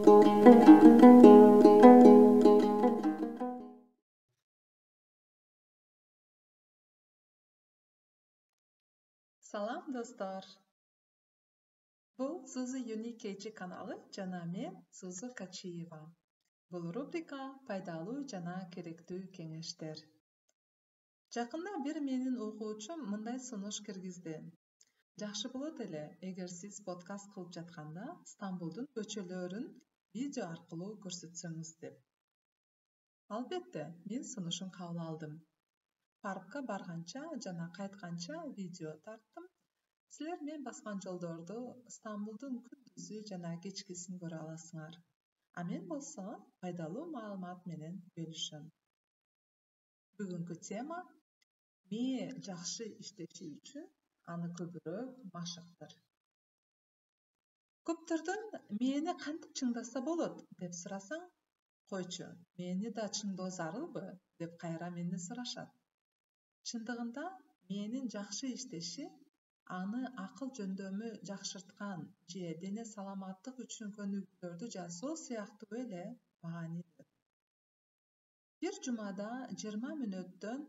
Салам достор. Бұл Зузу Юник KG каналы жана мен Зузу Качиева. Бұл рубрика пайдалуу жана керектүү кеңештер. Жакында бир менин окуучум мындай сунуш киргизди. Жакшы болот эле эгер сиз подкаст кылып жатканда Стамбулдун көчөлөрүн видео аркылуу көрсөтсөңүз деп. Албетте, мен сунушун кабыл алдым. Паркка барганча жана кайтканча видео тарттым. Силер мен баскан жолдорду Стамбулдун күндүзү жана кечкисин көрө аласыңар. А мен болсо пайдалуу маалымат менен бөлүшөм. Бүгүнкү тема мээ жакшы иштеши үчүн аны көбүрөөк машыктыр. Көптөрдөн мээни кантип чыңдаса болот деп сурасаң, койчу, мээни да чыңдоо зарылбы деп кайра мени сурашат. Чындыгында мээнин жакшы иштеши аны акыл жөндөмү жакшырткан же дене саламаттык үчүн көнүгүүлөрдү жасоо сыяктуу эле маанилүү. Бир жумада 20 мүнөттөн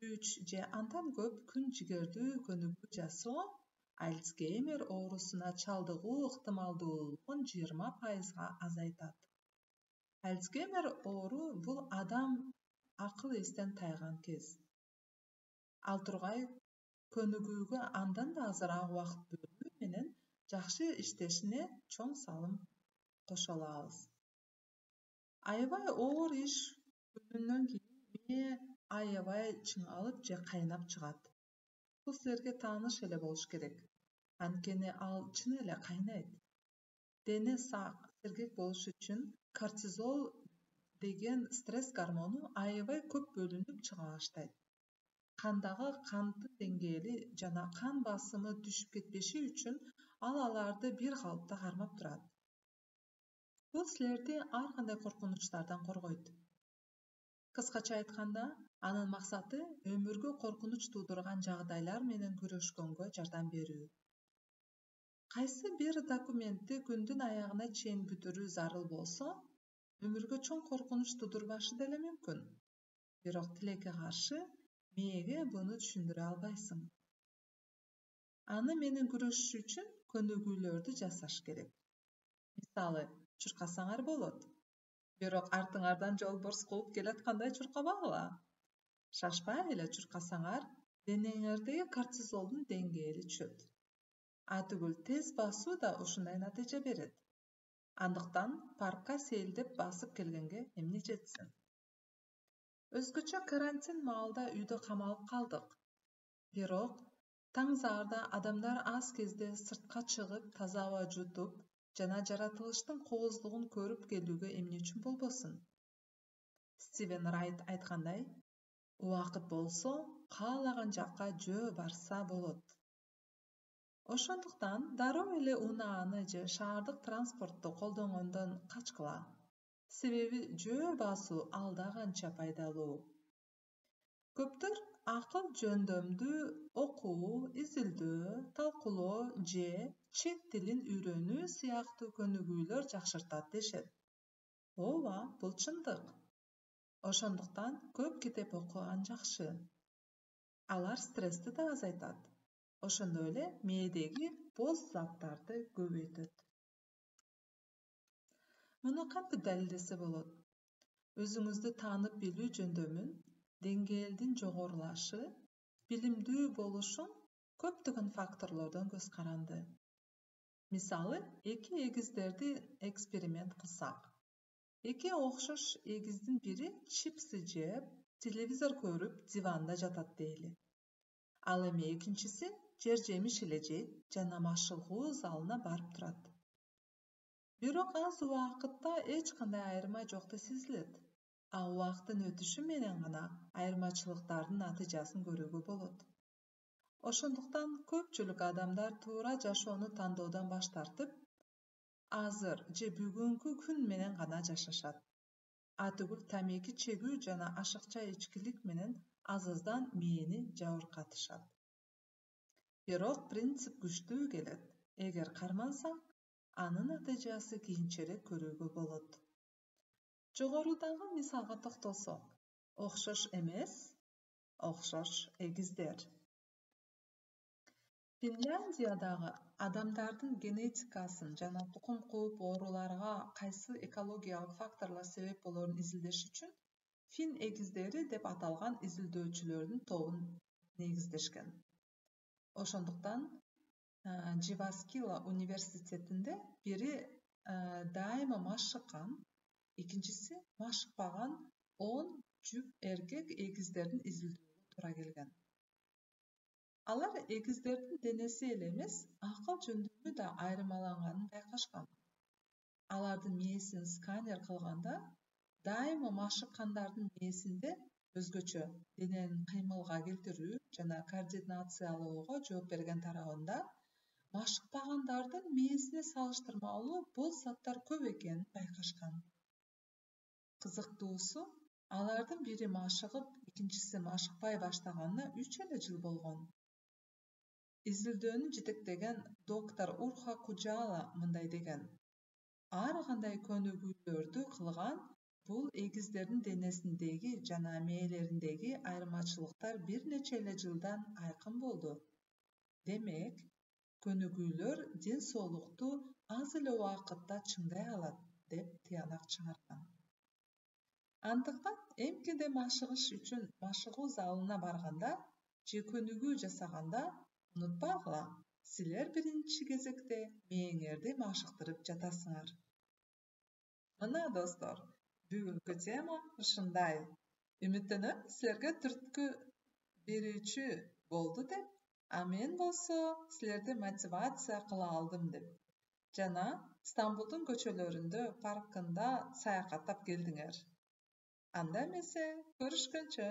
3 же андан көп күн жигердүү көнүгүү жасоо Альцгеймер оорусуна чалдыгуу ыктымалдуулугун 20% азайтат. Альцгеймер оору бул адам акыл эстен тайган кез. Ал тургай көнүгүүгө андан да азыраак убакыт бөлүү менен жакшы иштешине чоң салым кошо алабыз. Аябай оор иш күнүнөн кийин мээ аябай чыңалып же кайнап чыгат. Бул силерге тааныш эле болуш керек. Анткени ал чын эле кайнайт. Дене сак, сергек болуш үчүн кортизол деген стресс гормону аябай көп бөлүнүп чыга баштайт. Кандагы канттын деңгээли жана кан басымы түшүп кетпеши үчүн аларды бир калыпта кармап турат. Бул силерди ар кандай коркунучтардан коргойт. Кыскача айтканда, анын максаты өмүргө коркунуч туудурган жагдайлар менен күрөшкөнгө жардам берүү. Кайсы бир документти күндүн аягына чейин бүтүрүү зарыл болсо, өмүргө чоң коркунуч туудурбашы деле мүмкүн. Бирок тилекке каршы мээге буну түшүндүрө албайсың. Аны менен күрөшүш үчүн көнүгүүлөрдү жасаш керек. Мисалы, чуркасаңар болот. Бирок артыңардан жолборс кууп келаткандай чуркабагыла. Шашпай эле чуркасаңар, денеңердеги кортизолдун деңгээли түшөт. Түгүл тез басуу да ушундай натыйжа берет. Андыктан паркка сейилдеп басып келгенге эмне жетсин. Өзгөчө карантин маалда үйдө камалып калдык. Бирок таңзаарда адамдар аз кезде сыртка чыгып, таза аба жутуп жана жаратылыштын кооздугун көрүп келүүгө эмне үчүн болбосун? Стивен Райт айткандай, убакыт болсо каалаган жакка жөө барса болот. Ошондуктан дароо эле унааны же шаардык транспортту колдонгондон качкыла. Себеби жөө басуу алда канча пайдалуу. Көптөр акыл жөндөмдү окуу, изилдөө, талкуулоо же чет тилин үйрөнүү сыяктуу көнүгүүлөр жакшыртат дешет. Ооба, бул чындык. Ошондуктан көп китеп окуган жакшы. Алар стрессти да азайтат. Ошондой эле мээдеги боз заттарды көбөйтөт. Муну кантип далилдесе болот? Өзүңүздү таанып билүү жөндөмүн, деңгээлдин жогорулашы, билимдүү болушуң көптөгөн факторлордон көз каранды. Мисалы, 2 эгиздерди эксперимент кылсак. 2 окшош эгиздин бири чипсы жеп, телевизор көрүп, диванда жатат дейли. Ал эми экинчиси жер жемиш эле жейт жана машыгуу залына барып турат. Бирок аз убакытта эч кандай айырма жокто сезилет. А убакыттын өтүшү менен гана айырмачылыктардын натыйжасын көрүүгө болот. Ошондуктан көпчүлүк адамдар туура жашоону тандоодон баш тартып, азыр же бүгүнкү күн менен гана жашашат. Түгүл тамеки чегүү жана ашыкча ичкилик менен азыздан мээни жабыркатышат. Бирок принцип күчтүү келет. Эгер кармансаң, Анын натыйжасы кийинчерээк көрүүгө болот. Жогорудагы мисалга токтолсок, окшош эмес, окшош эгиздер. Финляндиядагы адамдардын генетикасын жана тукум кууп ооруларга кайсы экологиялык факторлор себеп болорун изилдеш үчүн фин эгиздери деп аталган изилдөөчүлөрдүн тобун негиздешкен. Ошондуктан Дживаскила университетинде бири дайыма машыккан, экинчиси машыкпаган 10 жүп эркек эгиздердин изилдөөгө туура келген. Алар эгиздердин денеси эле эмес, акыл жөндөмү да айырмаланганын байкашкан. Алардын мээсин сканер кылганда, дайыма машыккандардын мээсинде өзгөчө дененин кыймылга келтирүү жана координациялоого жооп берген тарабында, машыкпагандардын мээсине салыштырмалуу бул заттар көп экенин байкашкан. Кызыктуусу, алардын бири машыгып, экинчиси машыкпай баштаганына 3 эле жыл болгон. Изилдөөнү жетектеген доктор Урха Куджала мындай деген: ар кандай көнүгүүлөрдү кылган бул эгиздердин денесиндеги жана мээлериндеги айырмачылыктар бир нече эле жылдан айкын болду. Демек, көнүгүүлөр ден соолукту аз эле убакытта чыңдай алат, деп тыянак чыгарган. Андыктан эмкеде машыгыш үчүн машыгуу залына барганда же көнүгүү жасаганда унутпагыла, силер биринчи кезекте мээңерди машыктырып жатасыңар. Мына достор, бүгүнкү тема ушундай. Үмүттөнөм, силерге түрткү берүүчү болду деп, а мен болсо силерди мотивация кыла алдым деп. Жана Стамбулдун көчөлөрүндө, паркында саякаттап келдиңер. Анда эмесе, көрүшкөнчө,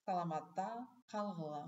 саламатта калгыла.